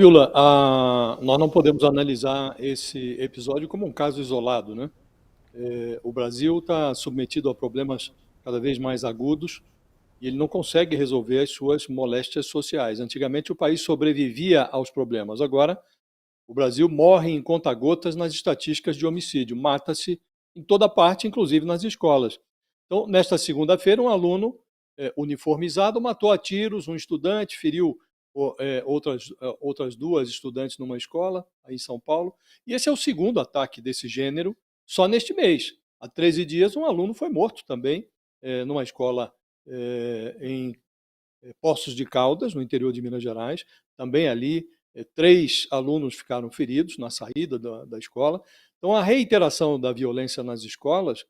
Fabiola, nós não podemos analisar esse episódio como um caso isolado, né? O Brasil está submetido a problemas cada vez mais agudos e ele não consegue resolver as suas moléstias sociais. Antigamente o país sobrevivia aos problemas, agora o Brasil morre em conta-gotas nas estatísticas de homicídio, mata-se em toda parte, inclusive nas escolas. Então, nesta segunda-feira, um aluno uniformizado matou a tiros um estudante, feriu outras duas estudantes numa escola, aí em São Paulo. E esse é o segundo ataque desse gênero só neste mês. Há 13 dias, um aluno foi morto também numa escola em Poços de Caldas, no interior de Minas Gerais. Também ali, 3 alunos ficaram feridos na saída da escola. Então, a reiteração da violência nas escolas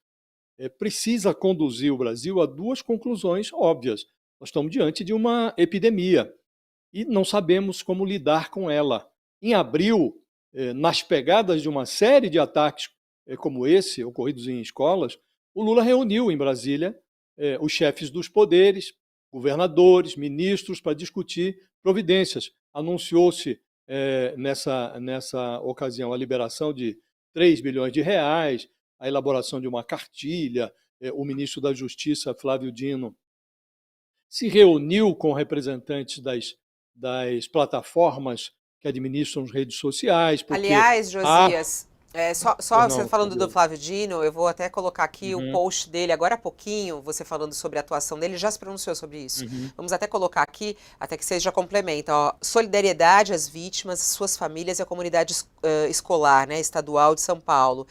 precisa conduzir o Brasil a duas conclusões óbvias. Nós estamos diante de uma epidemia e não sabemos como lidar com ela. Em abril, nas pegadas de uma série de ataques como esse, ocorridos em escolas, o Lula reuniu em Brasília os chefes dos poderes, governadores, ministros, para discutir providências. Anunciou-se nessa ocasião a liberação de 3 bilhões de reais, a elaboração de uma cartilha. O ministro da Justiça, Flávio Dino, se reuniu com representantes das plataformas que administram as redes sociais, porque Aliás, há. Josias, Pois só você não, falando do Fabiola. Flávio Dino, eu vou até colocar aqui o Uhum, post dele agora há pouquinho, você falando sobre a atuação dele, já se pronunciou sobre isso. uhum. Vamos até colocar aqui, até que vocês já complementam, ó, solidariedade às vítimas, suas famílias e à comunidade escolar, né, estadual de São Paulo,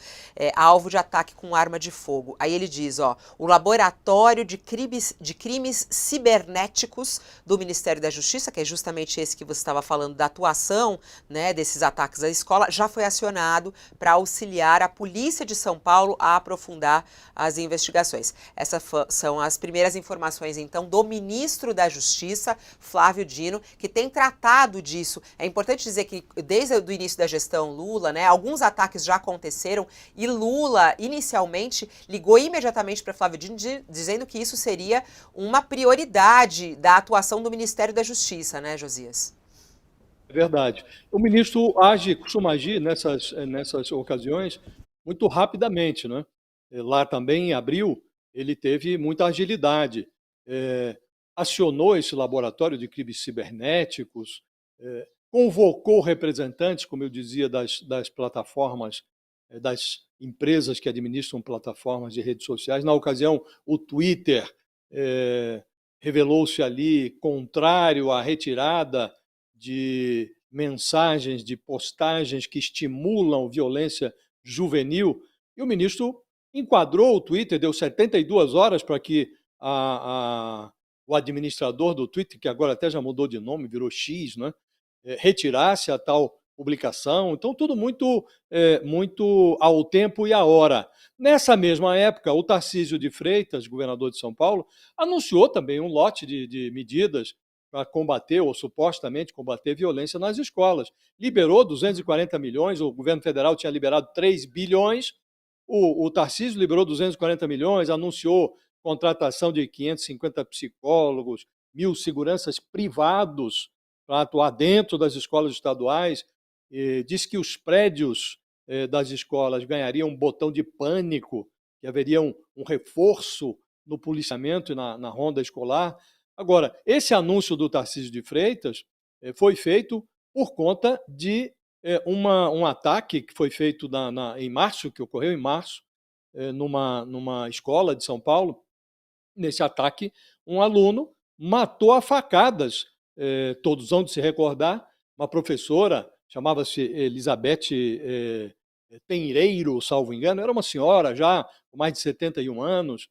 alvo de ataque com arma de fogo. Aí ele diz, ó, o laboratório de crimes cibernéticos do Ministério da Justiça, que é justamente esse que você estava falando da atuação, né, desses ataques à escola, já foi acionado para auxiliar a Polícia de São Paulo a aprofundar as investigações. Essas são as primeiras informações, então, do ministro da Justiça, Flávio Dino, que tem tratado disso. É importante dizer que, desde o início da gestão Lula, né, alguns ataques já aconteceram e Lula, inicialmente, ligou imediatamente para Flávio Dino, dizendo que isso seria uma prioridade da atuação do Ministério da Justiça, né, Josias? É verdade. O ministro costuma agir nessas ocasiões muito rapidamente, né? Lá também, em abril, ele teve muita agilidade. É, Acionou esse laboratório de crimes cibernéticos, convocou representantes, como eu dizia, das plataformas, das empresas que administram plataformas de redes sociais. Na ocasião, o Twitter revelou-se ali contrário à retirada de mensagens, de postagens que estimulam violência juvenil, e o ministro enquadrou o Twitter, deu 72 horas para que o administrador do Twitter, que agora até já mudou de nome, virou X, né, retirasse a tal publicação. Então, tudo muito ao tempo e à hora. Nessa mesma época, o Tarcísio de Freitas, governador de São Paulo, anunciou também um lote de medidas para combater, ou supostamente combater, violência nas escolas. Liberou 240 milhões, o governo federal tinha liberado 3 bilhões, o Tarcísio liberou 240 milhões, anunciou contratação de 550 psicólogos, 1.000 seguranças privados para atuar dentro das escolas estaduais. Diz que os prédios das escolas ganhariam um botão de pânico, que haveria um reforço no policiamento e na ronda escolar. Agora, esse anúncio do Tarcísio de Freitas foi feito por conta de um ataque que foi feito em março, que ocorreu em março, numa escola de São Paulo. Nesse ataque, um aluno matou a facadas, todos vão de se recordar, uma professora, chamava-se Elizabeth Tenreiro, salvo engano, era uma senhora já com mais de 71 anos,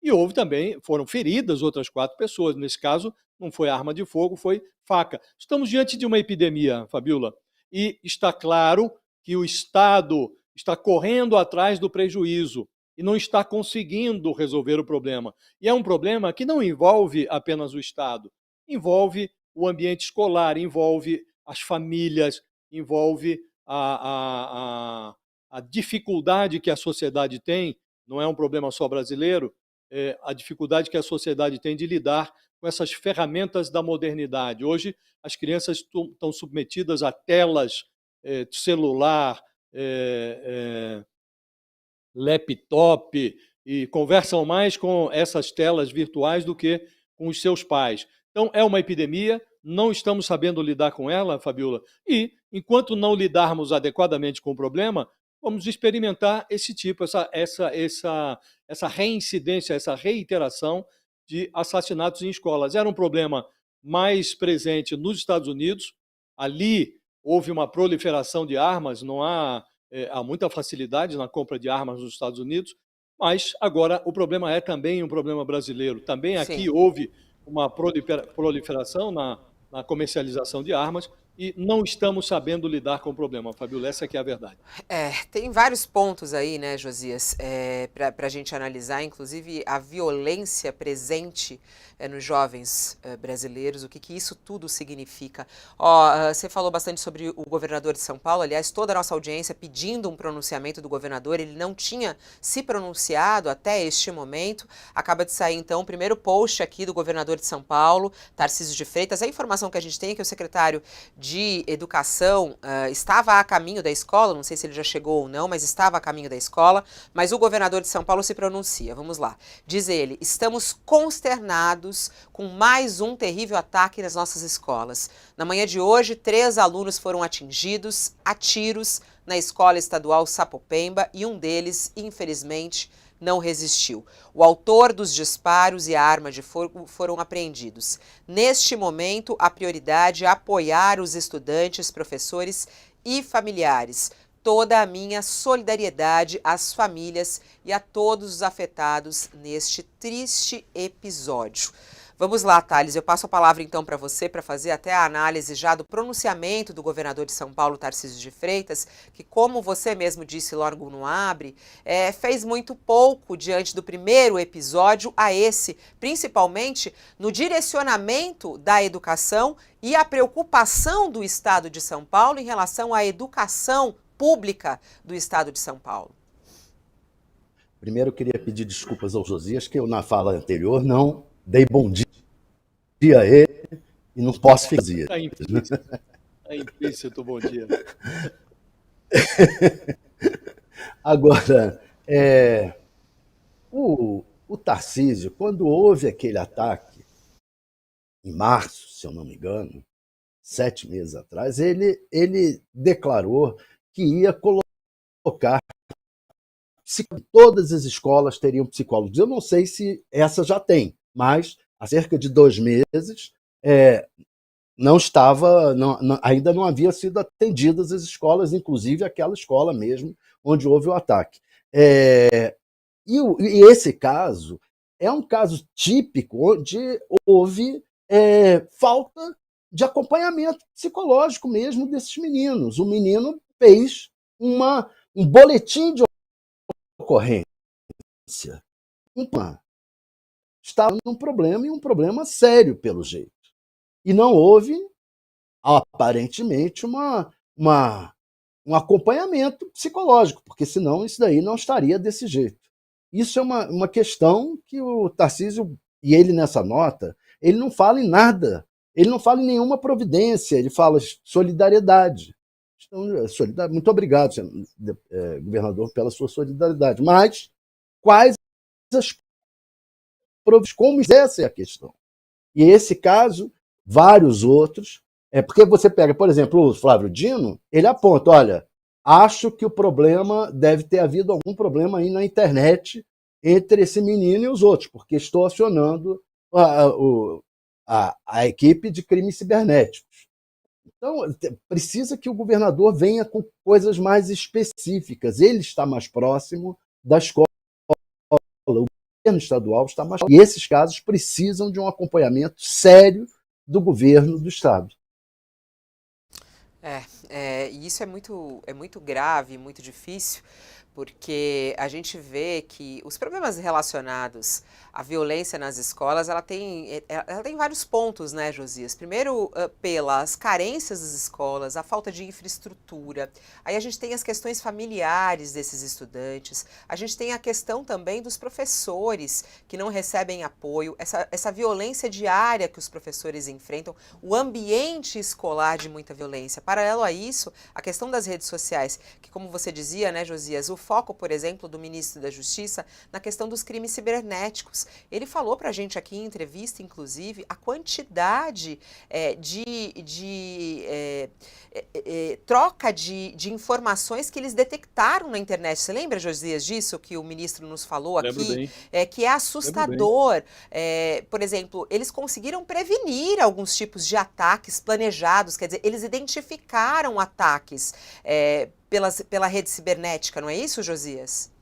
e houve também, foram feridas outras 4 pessoas. Nesse caso, não foi arma de fogo, foi faca. Estamos diante de uma epidemia, Fabiola, e está claro que o Estado está correndo atrás do prejuízo e não está conseguindo resolver o problema. E é um problema que não envolve apenas o Estado, envolve o ambiente escolar, envolve as famílias, envolve a dificuldade que a sociedade tem, não é um problema só brasileiro, a dificuldade que a sociedade tem de lidar com essas ferramentas da modernidade. Hoje, as crianças estão submetidas a telas de celular, laptop, e conversam mais com essas telas virtuais do que com os seus pais. Então, é uma epidemia, não estamos sabendo lidar com ela, Fabiola, e, enquanto não lidarmos adequadamente com o problema, vamos experimentar esse tipo, essa reincidência, essa reiteração de assassinatos em escolas. Era um problema mais presente nos Estados Unidos, ali houve uma proliferação de armas, não há há muita facilidade na compra de armas nos Estados Unidos, mas agora o problema é também um problema brasileiro. Também Sim. aqui houve uma proliferação na comercialização de armas e não estamos sabendo lidar com o problema, Fabiola, essa que é a verdade. Tem vários pontos aí, né, Josias, para a gente analisar, inclusive a violência presente nos jovens brasileiros, o que isso tudo significa. Você falou bastante sobre o governador de São Paulo, aliás, toda a nossa audiência pedindo um pronunciamento do governador, ele não tinha se pronunciado até este momento, acaba de sair então o primeiro post aqui do governador de São Paulo, Tarcísio de Freitas. A informação que a gente tem é que o secretário de Educação estava a caminho da escola, não sei se ele já chegou ou não, mas estava a caminho da escola, mas o governador de São Paulo se pronuncia. Vamos lá. Diz ele: estamos consternados com mais um terrível ataque nas nossas escolas. Na manhã de hoje, 3 alunos foram atingidos a tiros na escola estadual Sapopemba e um deles, infelizmente, não resistiu. O autor dos disparos e a arma de fogo foram apreendidos. Neste momento, a prioridade é apoiar os estudantes, professores e familiares. Toda a minha solidariedade às famílias e a todos os afetados neste triste episódio. Vamos lá, Thales, eu passo a palavra então para você para fazer até a análise já do pronunciamento do governador de São Paulo, Tarcísio de Freitas, que, como você mesmo disse logo no Abre, fez muito pouco diante do primeiro episódio a esse, principalmente no direcionamento da educação e a preocupação do Estado de São Paulo em relação à educação pública do Estado de São Paulo. Primeiro, eu queria pedir desculpas ao Josias, que eu, na fala anterior, não dei bom dia a ele e não posso fazer. Está implícito, bom dia. Agora, o Tarcísio, quando houve aquele ataque, em março, se eu não me engano, 7 meses atrás, ele declarou que ia colocar todas as escolas teriam psicólogos. Eu não sei se essa já tem, mas há cerca de 2 meses ainda não havia sido atendidas as escolas, inclusive aquela escola mesmo onde houve o ataque. E esse caso é um caso típico onde houve falta de acompanhamento psicológico mesmo desses meninos. O menino fez um boletim de ocorrência. Estava num problema, e um problema sério, pelo jeito. E não houve, aparentemente, um acompanhamento psicológico, porque senão isso daí não estaria desse jeito. Isso é uma questão que o Tarcísio, e ele nessa nota, ele não fala em nada, ele não fala em nenhuma providência, ele fala solidariedade. Então, muito obrigado, governador, pela sua solidariedade. Mas quais as providências? Como essa é a questão? E esse caso, vários outros, porque você pega, por exemplo, o Flávio Dino, ele aponta, olha, acho que o problema deve ter havido algum problema aí na internet entre esse menino e os outros, porque estou acionando a equipe de crimes cibernéticos. Então, precisa que o governador venha com coisas mais específicas. Ele está mais próximo da escola, o governo estadual está mais próximo. E esses casos precisam de um acompanhamento sério do governo do estado. E isso é muito grave, muito difícil, porque a gente vê que os problemas relacionados à violência nas escolas, ela tem vários pontos, né, Josias? Primeiro, pelas carências das escolas, a falta de infraestrutura, aí a gente tem as questões familiares desses estudantes, a gente tem a questão também dos professores que não recebem apoio, essa violência diária que os professores enfrentam, o ambiente escolar de muita violência. Paralelo a isso, a questão das redes sociais, que como você dizia, né, Josias, o foco, por exemplo, do ministro da Justiça na questão dos crimes cibernéticos. Ele falou para a gente aqui em entrevista, inclusive, a quantidade troca de informações que eles detectaram na internet. Você lembra, Josias, disso que o ministro nos falou Lembro aqui? bem. Que é assustador. Por exemplo, eles conseguiram prevenir alguns tipos de ataques planejados, quer dizer, eles identificaram ataques pela rede cibernética, não é isso, Josias?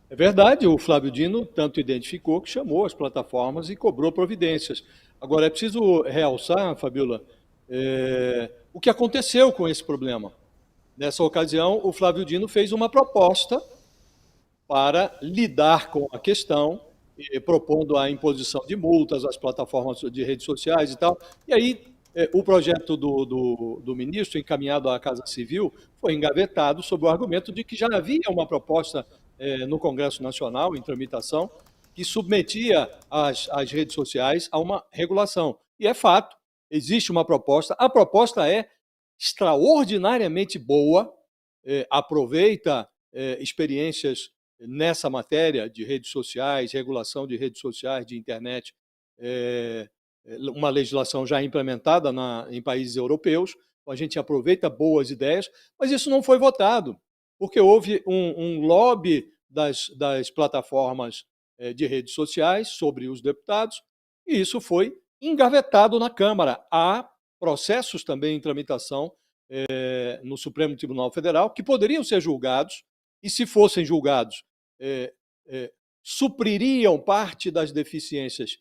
É verdade, o Flávio Dino tanto identificou que chamou as plataformas e cobrou providências. Agora, é preciso realçar, Fabiola, o que aconteceu com esse problema. Nessa ocasião, o Flávio Dino fez uma proposta para lidar com a questão, propondo a imposição de multas às plataformas de redes sociais e tal. E aí, o projeto do ministro, encaminhado à Casa Civil, foi engavetado sob o argumento de que já havia uma proposta no Congresso Nacional, em tramitação, que submetia as redes sociais a uma regulação. E é fato, existe uma proposta. A proposta é extraordinariamente boa, aproveita experiências nessa matéria de redes sociais, regulação de redes sociais, de internet, uma legislação já implementada em países europeus, a gente aproveita boas ideias, mas isso não foi votado, porque houve um lobby das plataformas de redes sociais sobre os deputados, e isso foi engavetado na Câmara. Há processos também em tramitação no Supremo Tribunal Federal que poderiam ser julgados, e se fossem julgados, supririam parte das deficiências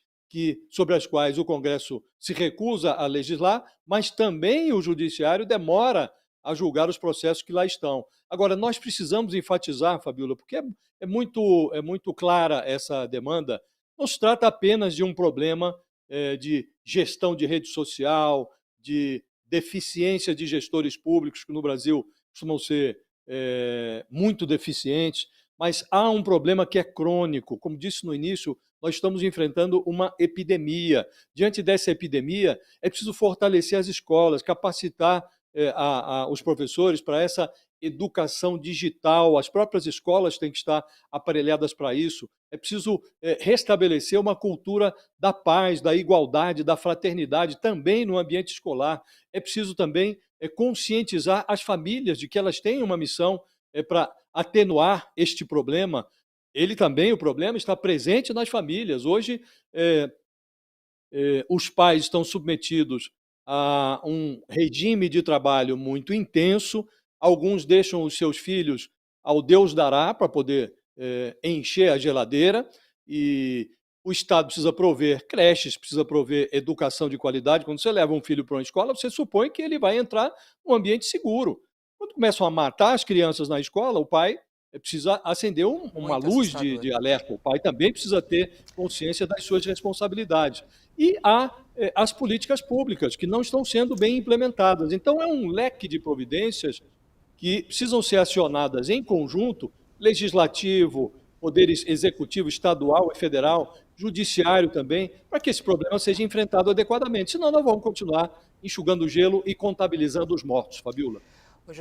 sobre as quais o Congresso se recusa a legislar, mas também o Judiciário demora a julgar os processos que lá estão. Agora, nós precisamos enfatizar, Fabiola, porque é muito clara essa demanda, não se trata apenas de um problema de gestão de rede social, de deficiência de gestores públicos, que no Brasil costumam ser muito deficientes, mas há um problema que é crônico. Como disse no início, nós estamos enfrentando uma epidemia. Diante dessa epidemia, é preciso fortalecer as escolas, capacitar os professores para essa educação digital. As próprias escolas têm que estar aparelhadas para isso. É preciso restabelecer uma cultura da paz, da igualdade, da fraternidade também no ambiente escolar. É preciso também conscientizar as famílias de que elas têm uma missão para atenuar este problema. O problema está presente nas famílias. Hoje, os pais estão submetidos a um regime de trabalho muito intenso, alguns deixam os seus filhos ao Deus dará para poder encher a geladeira, e o Estado precisa prover creches, precisa prover educação de qualidade. Quando você leva um filho para uma escola, você supõe que ele vai entrar num ambiente seguro. Quando começam a matar as crianças na escola, o pai precisa acender uma luz de alerta. O pai também precisa ter consciência das suas responsabilidades. E há as políticas públicas, que não estão sendo bem implementadas. Então, é um leque de providências que precisam ser acionadas em conjunto, legislativo, poderes executivo, estadual e federal, judiciário também, para que esse problema seja enfrentado adequadamente. Senão, nós vamos continuar enxugando gelo e contabilizando os mortos, Fabiola.